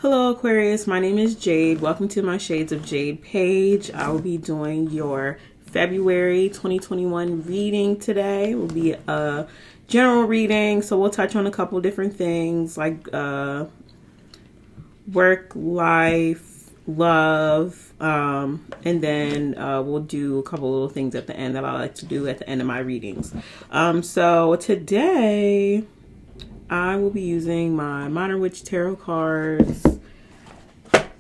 Hello Aquarius, my name is Jade. Welcome to my Shades of Jade page. I will be doing your February 2021 reading today. It will be a general reading, so we'll touch on a couple different things like work, life, love, and then we'll do a couple little things at the end that I like to do at the end of my readings. So today I will be using my Modern Witch Tarot cards,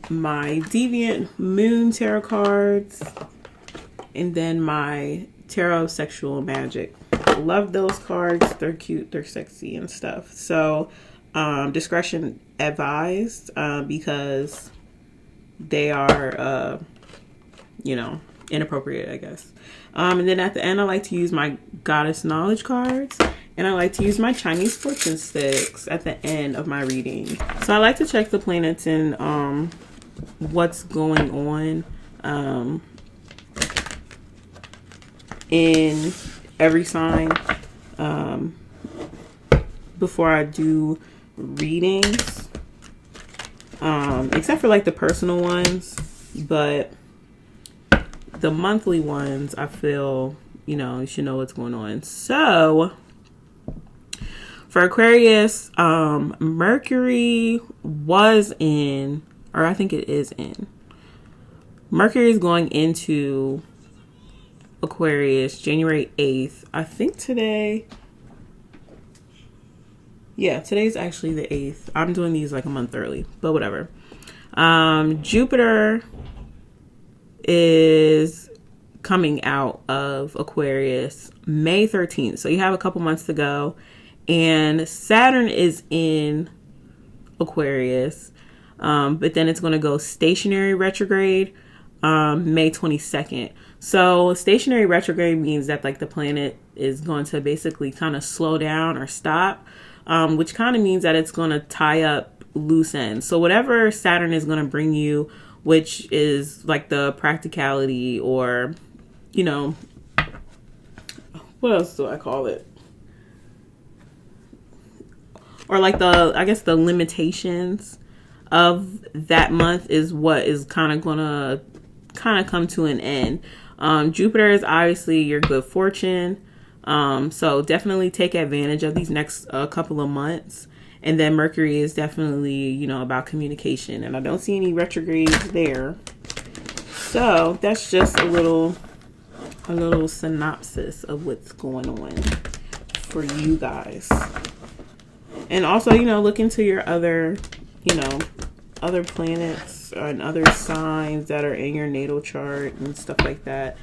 my Deviant Moon Tarot cards, and then my Tarot of Sexual Magic. Love those cards. They're cute, they're sexy and stuff. So discretion advised because they are, inappropriate, I guess. And then at the end, I like to use my Goddess Knowledge cards. And I like to use my Chinese fortune sticks at the end of my reading. So I like to check the planets and what's going on in every sign before I do readings. Except for like the personal ones. But the monthly ones, I feel, you should know what's going on. So for Aquarius, Mercury was in, or I think it is in. Mercury is going into Aquarius January 8th. I think today. Yeah, today's actually the 8th. I'm doing these like a month early, but whatever. Jupiter is coming out of Aquarius May 13th. So you have a couple months to go. And Saturn is in Aquarius, but then it's going to go stationary retrograde May 22nd. So stationary retrograde means that like the planet is going to basically kind of slow down or stop, which kind of means that it's going to tie up loose ends. So whatever Saturn is going to bring you, which is like the practicality or, what else do I call it? Or like the limitations of that month is what is kind of gonna come to an end. Jupiter is obviously your good fortune. So definitely take advantage of these next couple of months. And then Mercury is definitely, about communication. And I don't see any retrogrades there. So that's just a little synopsis of what's going on for you guys. And also, look into your other planets and other signs that are in your natal chart and stuff like that.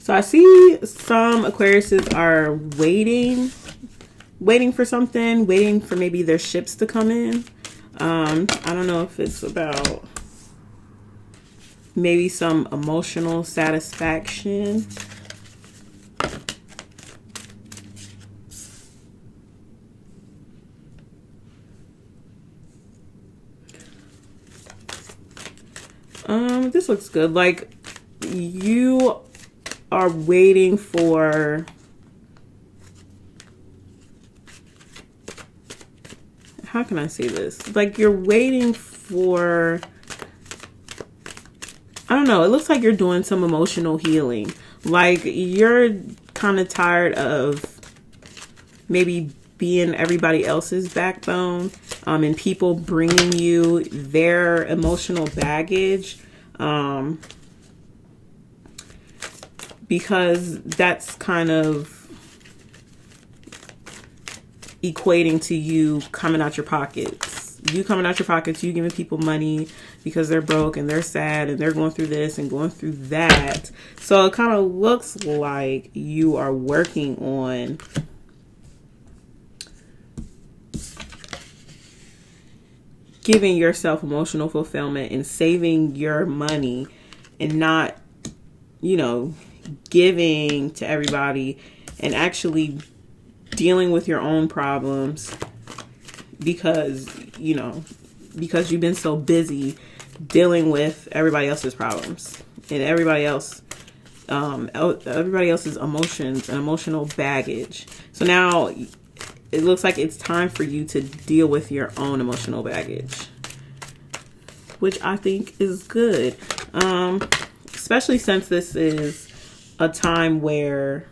So I see some Aquariuses are waiting for something, waiting for maybe their ships to come in. I don't know if it's about maybe some emotional satisfaction. This looks good. Like you are waiting for, how can I say this? Like you're waiting for, I don't know. It looks like you're doing some emotional healing. Like you're kind of tired of maybe being everybody else's backbone, and people bringing you their emotional baggage, because that's kind of equating to you coming out your pockets. You coming out your pockets, you giving people money because they're broke and they're sad and they're going through this and going through that. So it kind of looks like you are working on giving yourself emotional fulfillment and saving your money and not, giving to everybody and actually dealing with your own problems because because you've been so busy dealing with everybody else's problems and everybody else's emotions and emotional baggage. So now it looks like it's time for you to deal with your own emotional baggage, which I think is good. Especially since this is a time where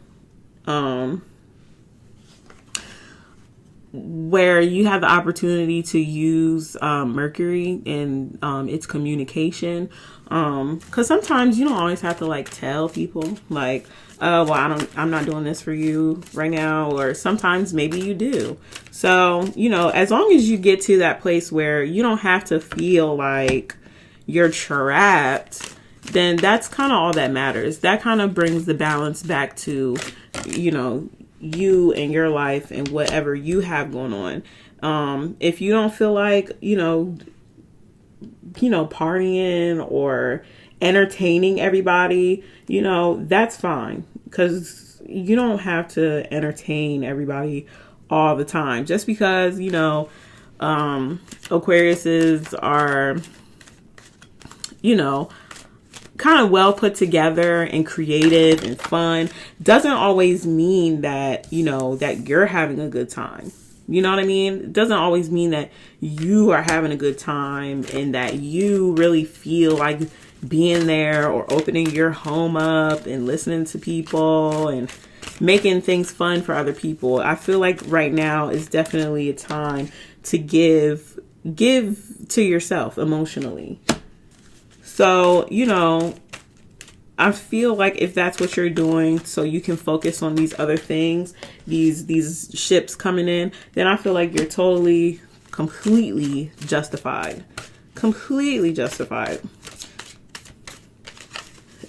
you have the opportunity to use Mercury in its communication. Because sometimes you don't always have to like tell people like, oh, well, I'm not doing this for you right now. Or sometimes maybe you do. So, as long as you get to that place where you don't have to feel like you're trapped, then that's kind of all that matters. That kind of brings the balance back to, you and your life and whatever you have going on. If you don't feel like, partying or entertaining everybody, that's fine, because you don't have to entertain everybody all the time. Just because, Aquariuses are, kind of well put together and creative and fun, doesn't always mean that, that you're having a good time. You know what I mean? It doesn't always mean that you are having a good time and that you really feel like being there or opening your home up and listening to people and making things fun for other people. I feel like right now is definitely a time to give to yourself emotionally. So, I feel like if that's what you're doing, so you can focus on these other things, these ships coming in, then I feel like you're totally, completely justified. Completely justified.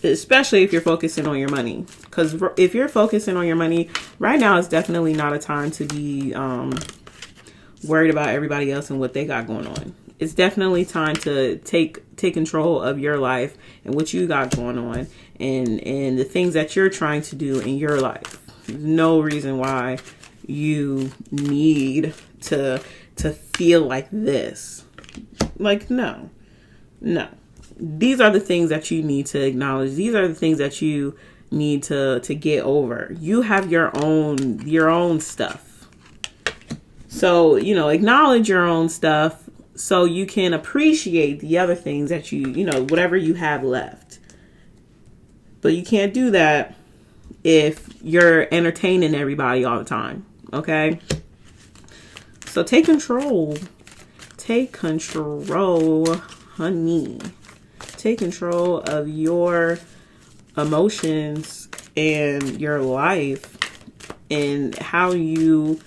Especially if you're focusing on your money. Because if you're focusing on your money, right now is definitely not a time to be worried about everybody else and what they got going on. It's definitely time to take control of your life and what you got going on and the things that you're trying to do in your life. There's no reason why you need to feel like this. Like, no. These are the things that you need to acknowledge. These are the things that you need to get over. You have your own stuff. So, acknowledge your own stuff so you can appreciate the other things that whatever you have left. But you can't do that if you're entertaining everybody all the time. Okay? So take control. Take control, honey. Take control of your emotions and your life and how you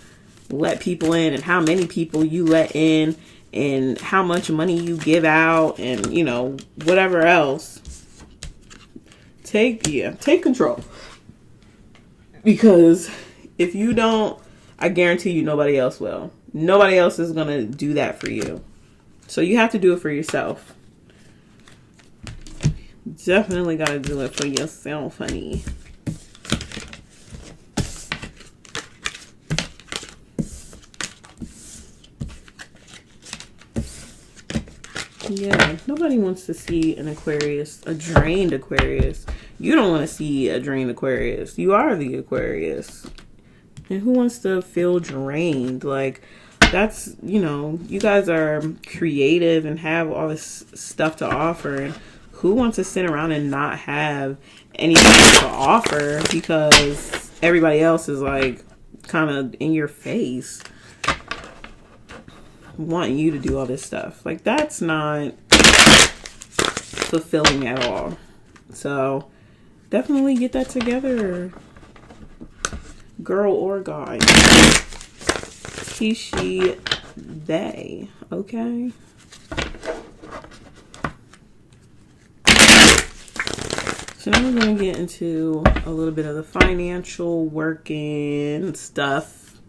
let people in and how many people you let in and how much money you give out and, whatever else. Take control. Because if you don't, I guarantee you nobody else will. Nobody else is going to do that for you. So you have to do it for yourself. Definitely got to do it for yourself, honey. Yeah, nobody wants to see an Aquarius, a drained Aquarius. You don't want to see a drained Aquarius. You are the Aquarius. And who wants to feel drained? Like, that's, you guys are creative and have all this stuff to offer. And who wants to sit around and not have anything to offer because everybody else is like kind of in your face wanting you to do all this stuff? Like, that's not fulfilling at all. So definitely get that together, girl or guy. He, she, they. Okay. So now we're going to get into a little bit of the financial working stuff.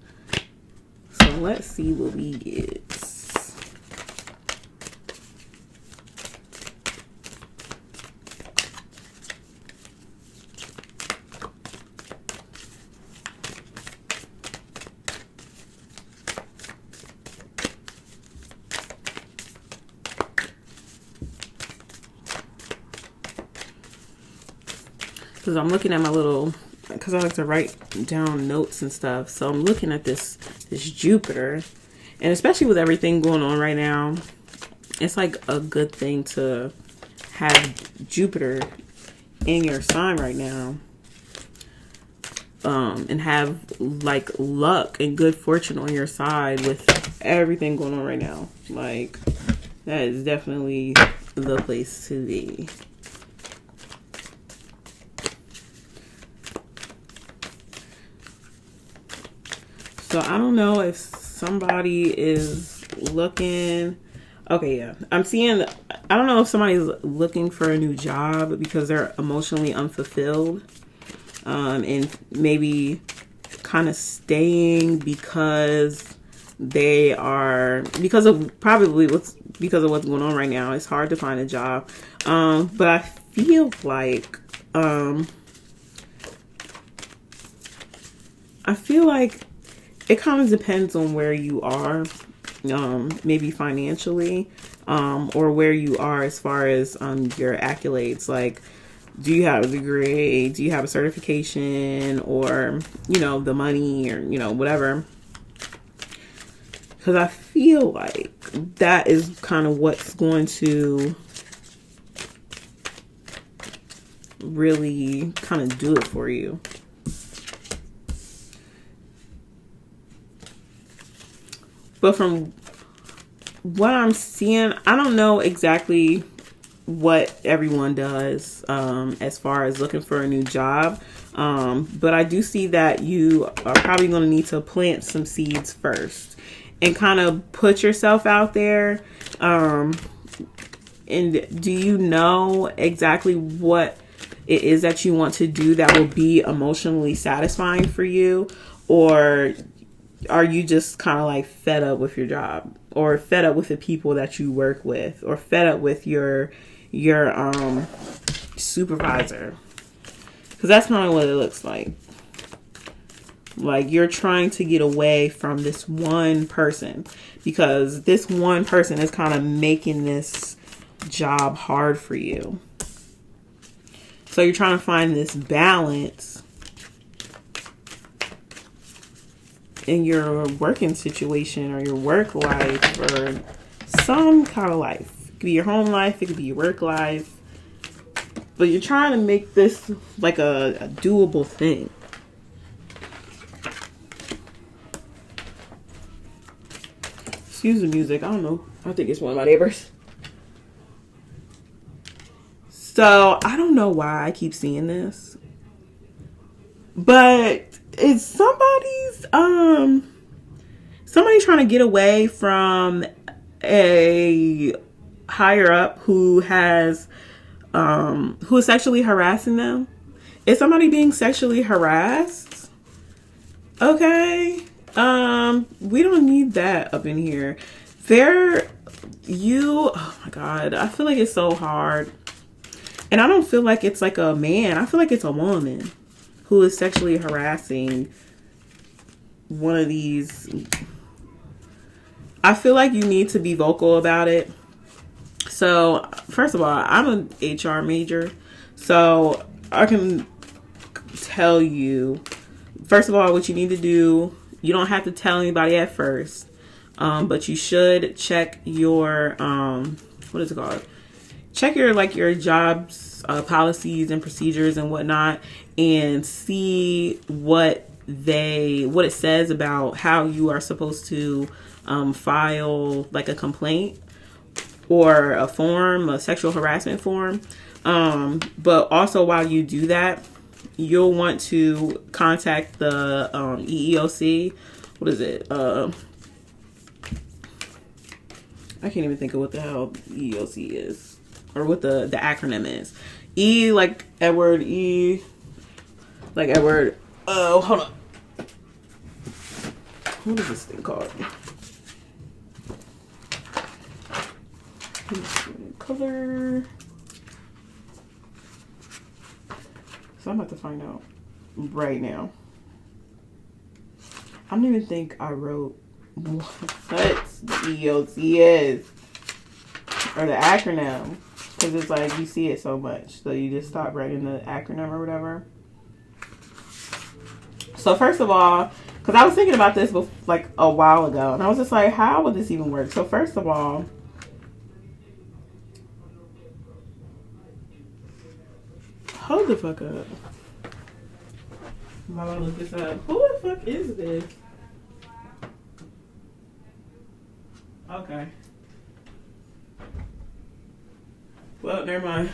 So let's see what we get. because I'm looking at my little, because I like to write down notes and stuff. So I'm looking at this Jupiter, and especially with everything going on right now, it's like a good thing to have Jupiter in your sign right now, and have like luck and good fortune on your side with everything going on right now. Like, that is definitely the place to be. So I don't know if somebody is looking. Okay, yeah. I'm seeing, I don't know if somebody's looking for a new job because they're emotionally unfulfilled. And maybe kind of staying because they are, because of what's going on right now. It's hard to find a job. But I feel like, it kind of depends on where you are, maybe financially, or where you are as far as your accolades. Like, do you have a degree? Do you have a certification? Or, the money, or, whatever. Because I feel like that is kind of what's going to really kind of do it for you. But from what I'm seeing, I don't know exactly what everyone does as far as looking for a new job. But I do see that you are probably going to need to plant some seeds first and kind of put yourself out there. And do you know exactly what it is that you want to do that will be emotionally satisfying for you? Or are you just kind of like fed up with your job, or fed up with the people that you work with, or fed up with your supervisor? Because that's kind of what it looks like. Like, you're trying to get away from this one person, because this one person is kind of making this job hard for you. So you're trying to find this balance in your working situation, or your work life, or some kind of life. It could be your home life, it could be your work life. But you're trying to make this like a doable thing. Excuse the music. I don't know. I think it's one of my neighbors. So I don't know why I keep seeing this, but it's somebody trying to get away from a higher up who is sexually harassing them. Is somebody being sexually harassed? Okay. We don't need that up in here. Oh my God, I feel like it's so hard. And I don't feel like it's like a man. I feel like it's a woman who is sexually harassing one of these. I feel like you need to be vocal about it. So, first of all, I'm an HR major, so I can tell you, first of all, what you need to do. You don't have to tell anybody at first, but you should check your, what is it called? Check your jobs, policies and procedures and whatnot, and see what it says about how you are supposed to file like a complaint or a form, a sexual harassment form. But also, while you do that, you'll want to contact the EEOC. What is it? I can't even think of what the hell EEOC is, or what the acronym is. E like Edward, E like Edward. Oh, hold on. What is this thing called? Color. So I'm about to find out right now. I don't even think I wrote what the EOC is, or the acronym. because it's like you see it so much, so you just stop writing the acronym or whatever. So first of all, because I was thinking about this like a while ago, and I was just like, how would this even work? So first of all, hold the fuck up. While I look this up, who the fuck is this? Okay. Well, never mind.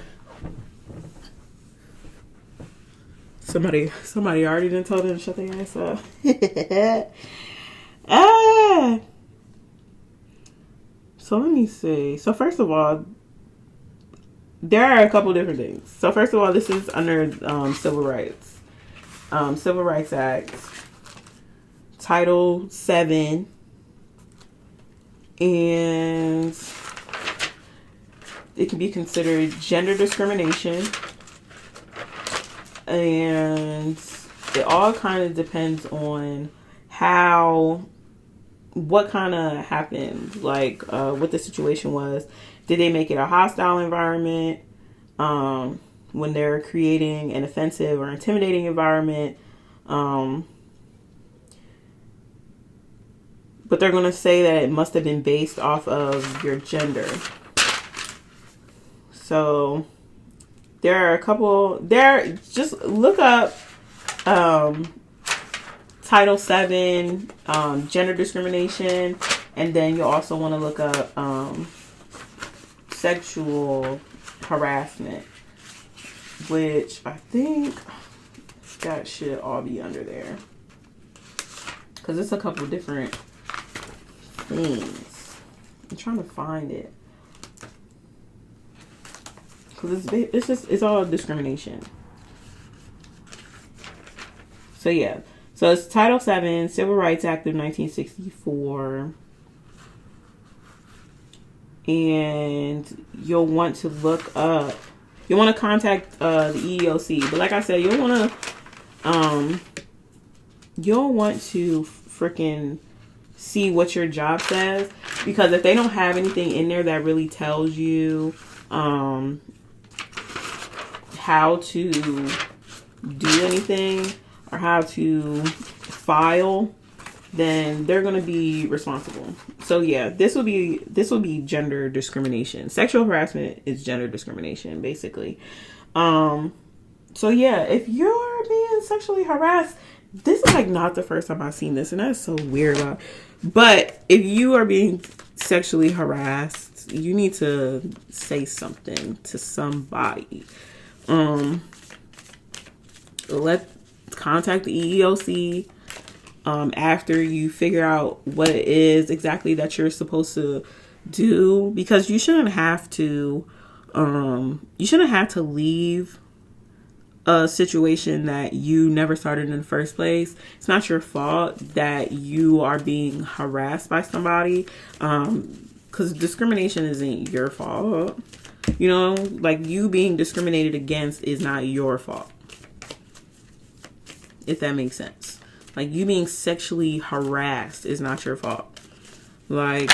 Somebody already done told them to shut their ass up. Ah. So let me see. So first of all, there are a couple different things. So first of all, this is under civil rights. Civil Rights Act, Title 7, and it can be considered gender discrimination. And it all kind of depends on what kind of happened, like what the situation was. Did they make it a hostile environment when they're creating an offensive or intimidating environment? But they're going to say that it must have been based off of your gender. So there are a couple there. Just look up Title 7, gender discrimination, and then you also want to look up sexual harassment, which I think that should all be under there, because it's a couple different things. I'm trying to find it, because it's all discrimination. So yeah, so it's Title 7, Civil Rights Act of 1964, and you'll want to look up. You'll want to contact the EEOC, but like I said, you'll want to freaking see what your job says, because if they don't have anything in there that really tells you how to do anything or how to file, then they're going to be responsible. So yeah, this will be gender discrimination. Sexual harassment is gender discrimination, basically. So yeah, if you're being sexually harassed, this is like not the first time I've seen this, and that's so weird. But if you are being sexually harassed, you need to say something to somebody. Contact the EEOC after you figure out what it is exactly that you're supposed to do, because you shouldn't have to leave a situation that you never started in the first place. It's not your fault that you are being harassed by somebody, because discrimination isn't your fault. You know, like, you being discriminated against is not your fault, if that makes sense. Like, you being sexually harassed is not your fault. Like,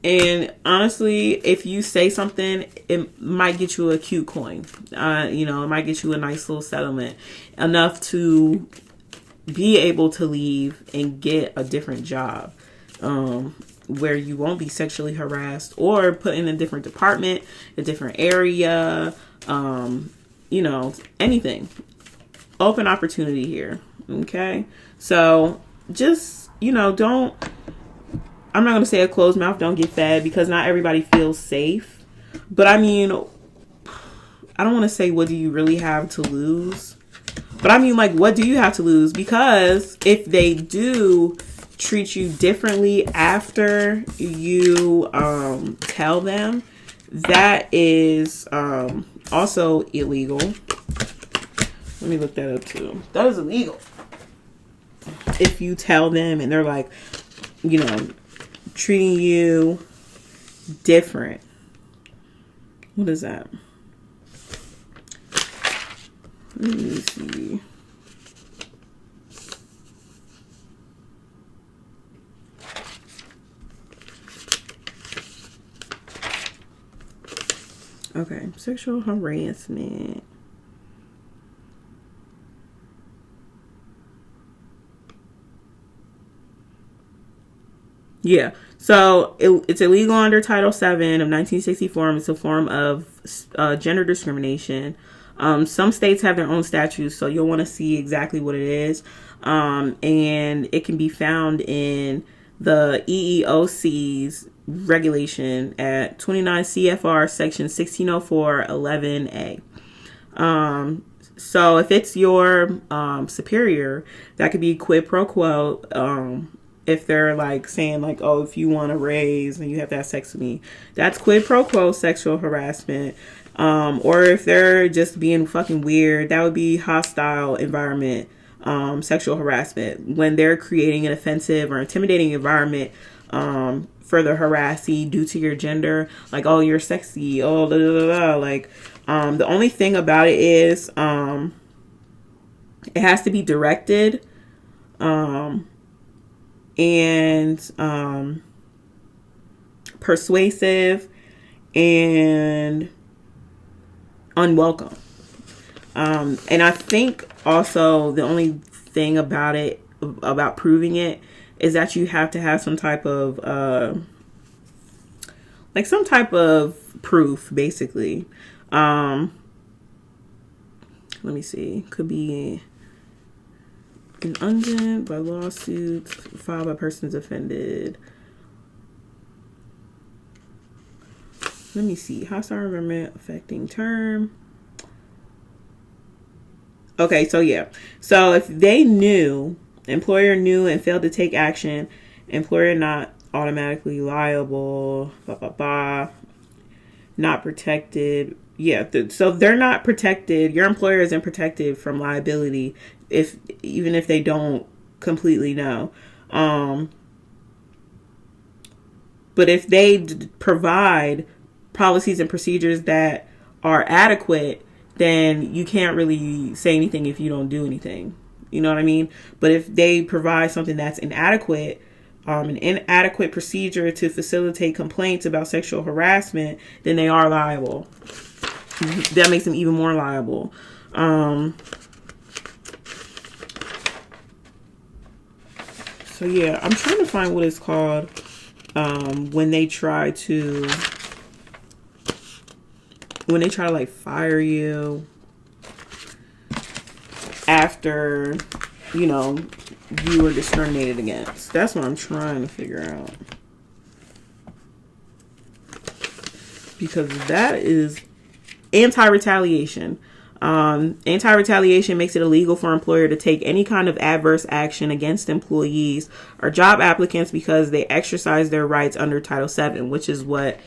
and honestly, if you say something, it might get you a cute coin. It might get you a nice little settlement, enough to be able to leave and get a different job, where you won't be sexually harassed, or put in a different department, a different area, anything. Open opportunity here. Okay. So just, I'm not going to say a closed mouth don't get fed, because not everybody feels safe. But I mean, I don't want to say what do you really have to lose, but I mean, like, what do you have to lose? Because if they do treat you differently after you tell them, that is also illegal. Let me look that up too. That is illegal. If you tell them and they're like, treating you different. What is that? Let me see. Okay, sexual harassment. Yeah, so it's illegal under Title VII of 1964. It's a form of gender discrimination. Some states have their own statutes, so you'll want to see exactly what it is. And it can be found in the EEOC's regulation at 29 CFR section 1604 11A. So if it's your superior, that could be quid pro quo. If they're like saying like, oh, if you want to raise and you have to have sex with me, that's quid pro quo sexual harassment. Or if they're just being fucking weird, that would be hostile environment, sexual harassment, when they're creating an offensive or intimidating environment for the harassee due to your gender, like, oh, you're sexy, oh, blah, blah, blah. Like, the only thing about it is it has to be directed and persuasive and unwelcome. And I think also the only thing about it, about proving it, is that you have to have some type of proof, basically. Let me see. Could be an undone by lawsuits filed by persons offended. Let me see. Hostile environment affecting term. Okay, so yeah. So if they knew, employer knew and failed to take action, employer not automatically liable, blah, blah, blah, not protected. Yeah, so they're not protected. Your employer isn't protected from liability even if they don't completely know. But if they provide policies and procedures that are adequate, then you can't really say anything if you don't do anything. You know what I mean? But if they provide something that's inadequate, an inadequate procedure to facilitate complaints about sexual harassment, then they are liable. That makes them even more liable. So yeah, I'm trying to find what it's called when they try to like fire you after, you know, you were discriminated against. That's what I'm trying to figure out. Because that is anti-retaliation. Anti-retaliation makes it illegal for an employer to take any kind of adverse action against employees or job applicants because they exercise their rights under Title VII, which is what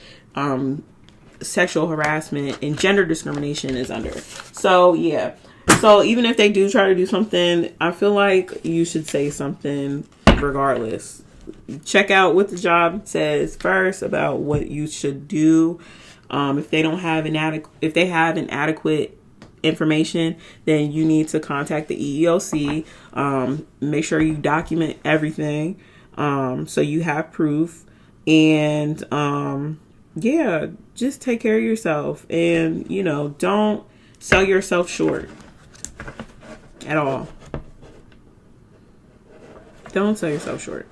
sexual harassment and gender discrimination is under. So, yeah. So, even if they do try to do something, I feel like you should say something regardless. Check out what the job says first about what you should do. If they don't have if they have inadequate information, then you need to contact the EEOC. Make sure you document everything so you have proof. And yeah, just take care of yourself. And, you know, don't sell yourself short at all. Don't sell yourself short.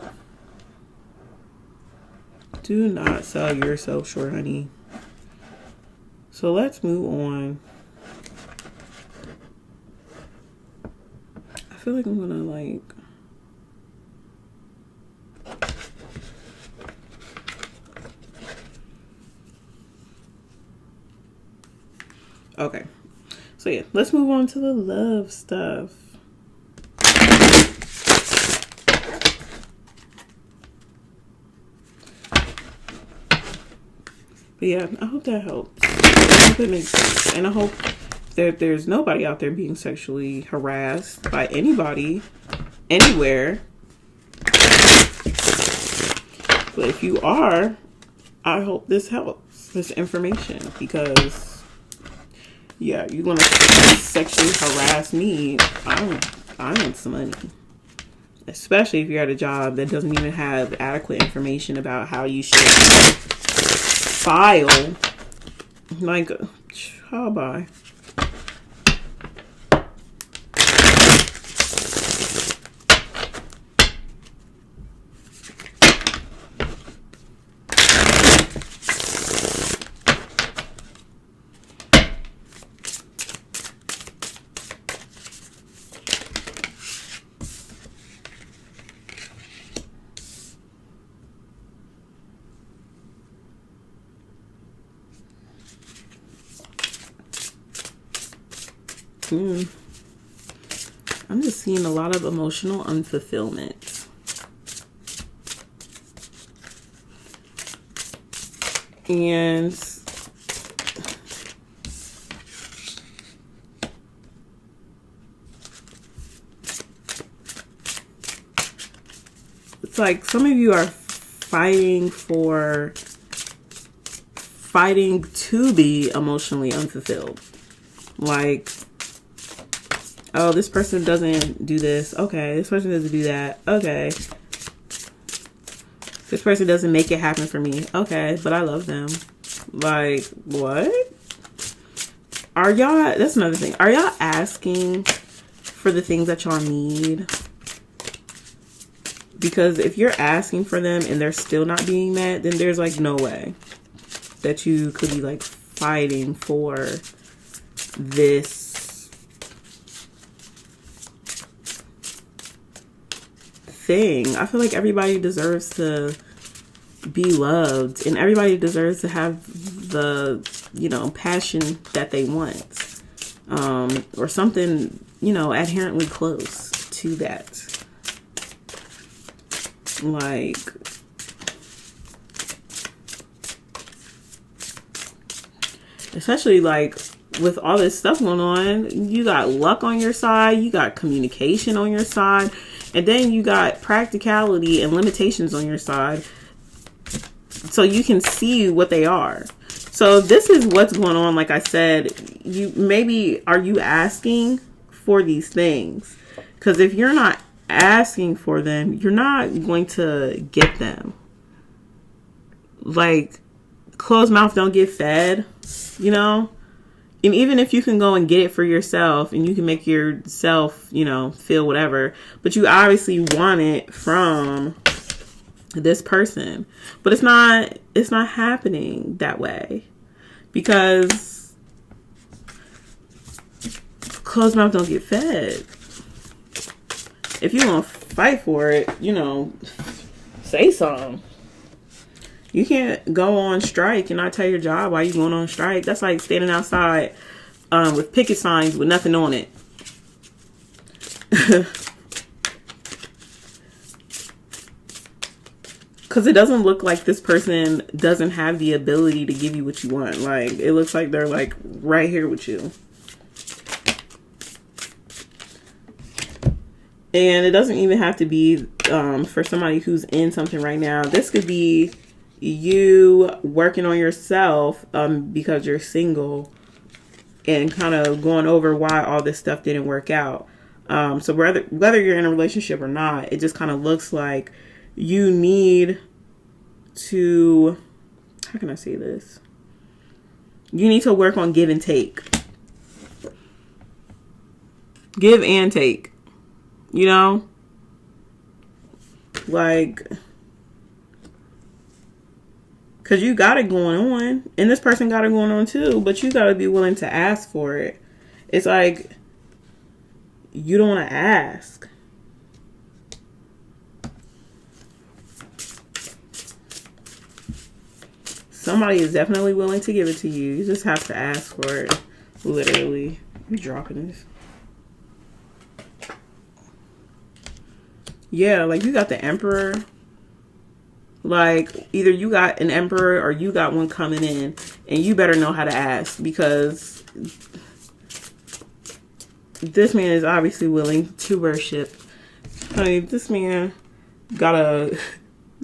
Do not sell yourself short, honey. So let's move on. I feel like I'm gonna like... Okay. So yeah, let's move on to the love stuff. But yeah, I hope that helps. I hope it makes sense. And I hope that there's nobody out there being sexually harassed by anybody, anywhere. But if you are, I hope this helps, this information, because yeah, you're gonna sexually harass me. I want some money. Especially if you're at a job that doesn't even have adequate information about how you should file Like, how bye. I'm just seeing a lot of emotional unfulfillment. And it's like some of you are fighting to be emotionally unfulfilled. Like, oh, this person doesn't do this. Okay. This person doesn't do that. Okay. This person doesn't make it happen for me. Okay. But I love them. Like, what? Are y'all, that's another thing. Are y'all asking for the things that y'all need? Because if you're asking for them and they're still not being met, then there's like no way that you could be like fighting for this thing. I feel like everybody deserves to be loved and everybody deserves to have the, you know, passion that they want, or something, you know, adherently close to that. Like, especially like with all this stuff going on, you got luck on your side, you got communication on your side, and then you got practicality and limitations on your side. So you can see what they are. So this is what's going on. Like I said, are you asking for these things? Because if you're not asking for them, you're not going to get them. Like, closed mouth don't get fed, you know? And even if you can go and get it for yourself and you can make yourself, you know, feel whatever, but you obviously want it from this person. But it's not happening that way, because closed mouth don't get fed. If you're going to fight for it, you know, say something. You can't go on strike and not tell your job why you going on strike. That's like standing outside with picket signs with nothing on it. Because it doesn't look like this person doesn't have the ability to give you what you want. Like, it looks like they're like right here with you. And it doesn't even have to be for somebody who's in something right now. This could be you working on yourself because you're single and kind of going over why all this stuff didn't work out. So whether you're in a relationship or not, it just kind of looks like you need to, how can I say this? You need to work on give and take. Give and take. You know? Like, because you got it going on, and this person got it going on too, but you got to be willing to ask for it. It's like, you don't want to ask. Somebody is definitely willing to give it to you. You just have to ask for it. Literally. I'm dropping this. Yeah, like you got the Emperor. Like, either you got an Emperor or you got one coming in, and you better know how to ask, because this man is obviously willing to worship. Honey, this man got a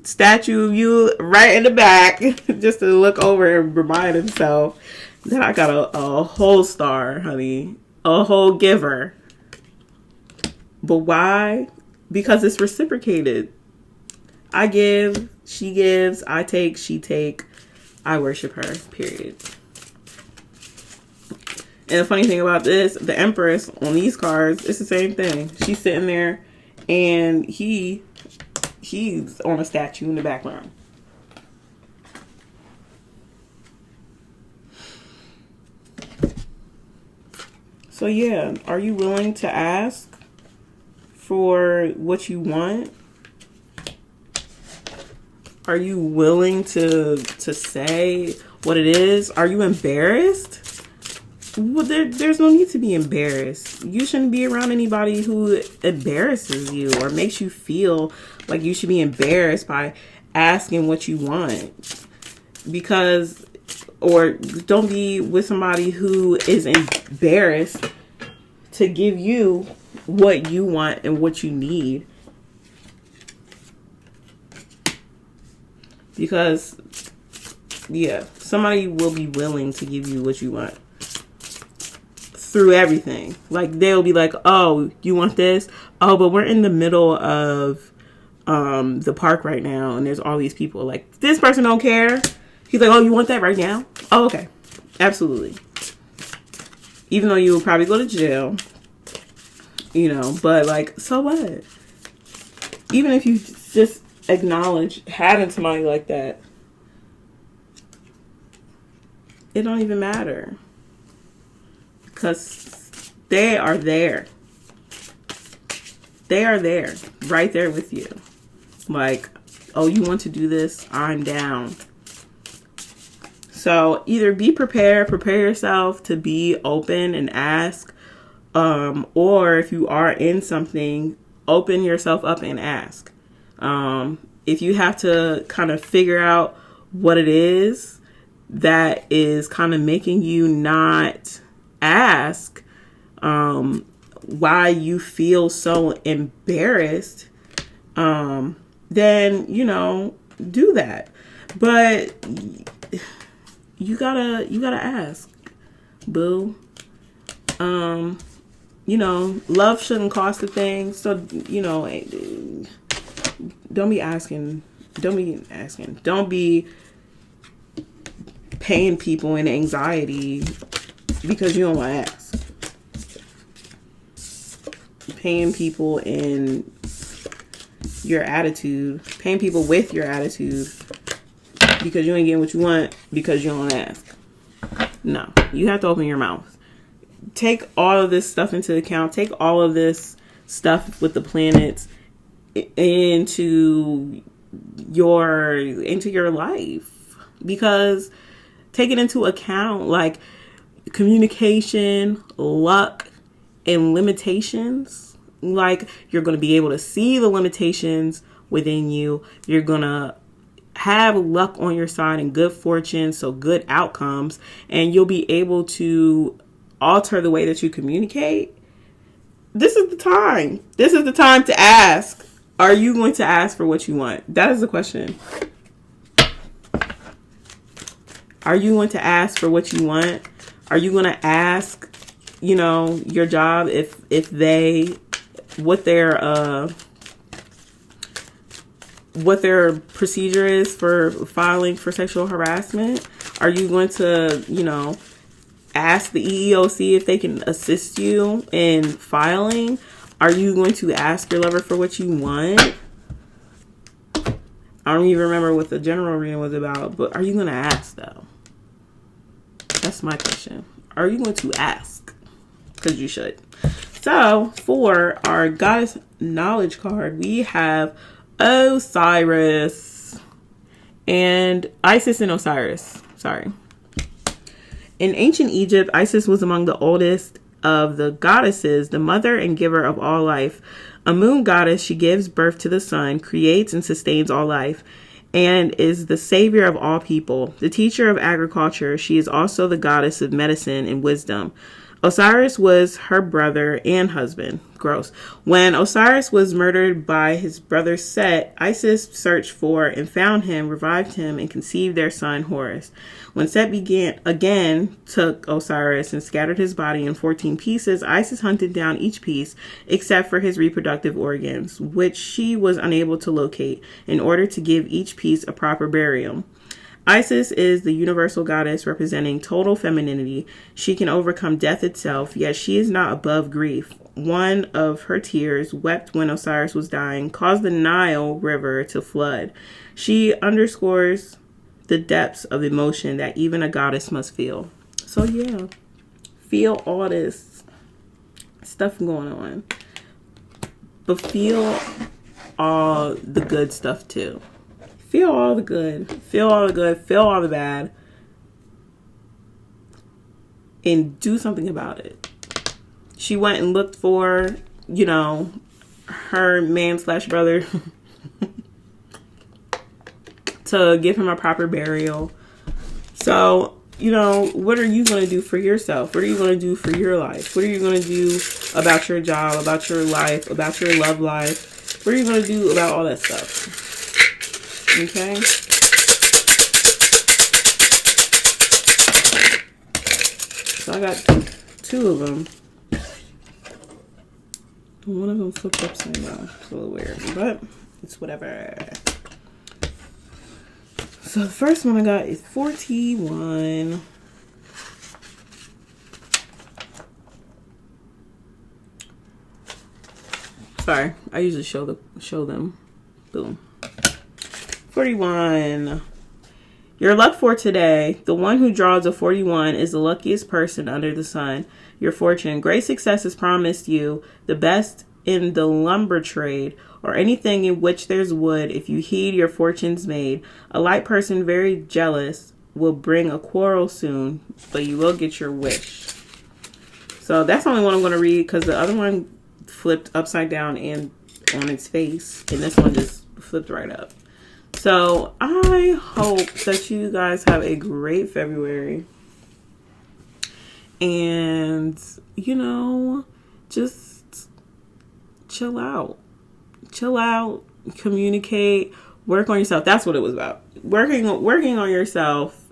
statue of you right in the back just to look over and remind himself that I got a whole star, honey. A whole giver. But why? Because it's reciprocated. I give, she gives, I take, she take. I worship her, period. And the funny thing about this, the Empress on these cards, it's the same thing. She's sitting there, and he's on a statue in the background. So yeah, are you willing to ask for what you want? Are you willing to say what it is? Are you embarrassed? Well, there's no need to be embarrassed. You shouldn't be around anybody who embarrasses you or makes you feel like you should be embarrassed by asking what you want. Because, or don't be with somebody who is embarrassed to give you what you want and what you need. Because, yeah, somebody will be willing to give you what you want. Through everything. Like, they'll be like, oh, you want this? Oh, but we're in the middle of the park right now, and there's all these people. Like, this person don't care. He's like, oh, you want that right now? Oh, okay. Absolutely. Even though you will probably go to jail. You know, but like, so what? Even if you just acknowledge having somebody like that, it don't even matter. Because they are there. They are there. Right there with you. Like, oh, you want to do this? I'm down. So either be prepared, prepare yourself to be open and ask. Or if you are in something, open yourself up and ask. If you have to kind of figure out what it is that is kind of making you not ask, why you feel so embarrassed, then, you know, do that. But you gotta ask, boo. You know, love shouldn't cost a thing. So, you know, don't be asking. Don't be paying people in anxiety because you don't want to ask. Paying people in your attitude. Paying people with your attitude because you ain't getting what you want because you don't ask. No, you have to open your mouth. Take all of this stuff into account. Take all of this stuff with the planets into your life, because take it into account, like communication, luck, and limitations. Like, you're going to be able to see the limitations within you. You're going to have luck on your side and good fortune, so good outcomes, and you'll be able to alter the way that you communicate. This is the time. This is the time to ask. Are you going to ask for what you want? That is the question. Are you going to ask for what you want? Are you going to ask, you know, your job if they, what their procedure is for filing for sexual harassment? Are you going to, you know, ask the EEOC if they can assist you in filing? Are you going to ask your lover for what you want? I don't even remember what the general reading was about, but are you going to ask, though? That's my question. Are you going to ask? Because you should. So, for our Goddess Knowledge card, we have Osiris and Isis and Osiris. Sorry. In ancient Egypt, Isis was among the oldest of the goddesses, the mother and giver of all life. A moon goddess, she gives birth to the sun, creates and sustains all life, and is the savior of all people. The teacher of agriculture, she is also the goddess of medicine and wisdom. Osiris was her brother and husband. Gross. When Osiris was murdered by his brother Set, Isis searched for and found him, revived him, and conceived their son Horus. When Set took Osiris and scattered his body in 14 pieces, Isis hunted down each piece except for his reproductive organs, which she was unable to locate, in order to give each piece a proper burial. Isis is the universal goddess representing total femininity. She can overcome death itself, yet she is not above grief. One of her tears, wept when Osiris was dying, caused the Nile River to flood. She underscores the depths of emotion that even a goddess must feel. So yeah, feel all this stuff going on, but feel all the good stuff too. Feel all the good, feel all the good, feel all the bad, and do something about it. She went and looked for, you know, her man/brother to give him a proper burial. So, you know, what are you going to do for yourself? What are you going to do for your life? What are you going to do about your job, about your life, about your love life? What are you going to do about all that stuff? Okay. So I got two of them. One of them flipped upside down. It's a little weird, but it's whatever. So the first one I got is 41. Sorry, I usually show them. Boom. 41. Your luck for today. The one who draws a 41 is the luckiest person under the sun. Your fortune. Great success is promised you. The best in the lumber trade or anything in which there's wood. If you heed, your fortune's made. A light person very jealous will bring a quarrel soon, but you will get your wish. So that's the only one I'm going to read because the other one flipped upside down and on its face, and this one just flipped right up. So I hope that you guys have a great February. And, you know, just chill out. Chill out, communicate, work on yourself. That's what it was about. Working on yourself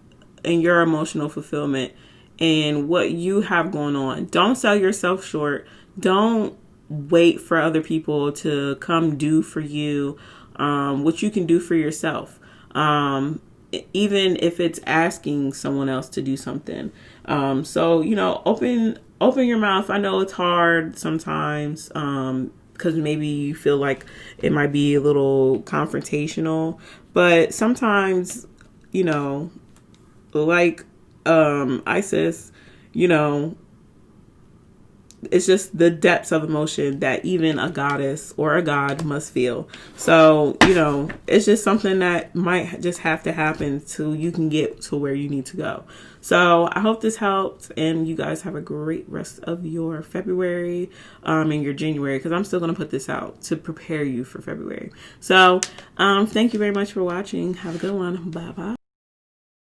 and your emotional fulfillment and what you have going on. Don't sell yourself short. Don't wait for other people to come do for you what you can do for yourself, even if it's asking someone else to do something. So, you know, open your mouth. I know it's hard sometimes because maybe you feel like it might be a little confrontational, but sometimes, you know, like Isis, you know, it's just the depths of emotion that even a goddess or a god must feel. So, you know, it's just something that might just have to happen so you can get to where you need to go. So I hope this helped, and you guys have a great rest of your February and your January, because I'm still going to put this out to prepare you for February. So thank you very much for watching. Have a good one. Bye bye.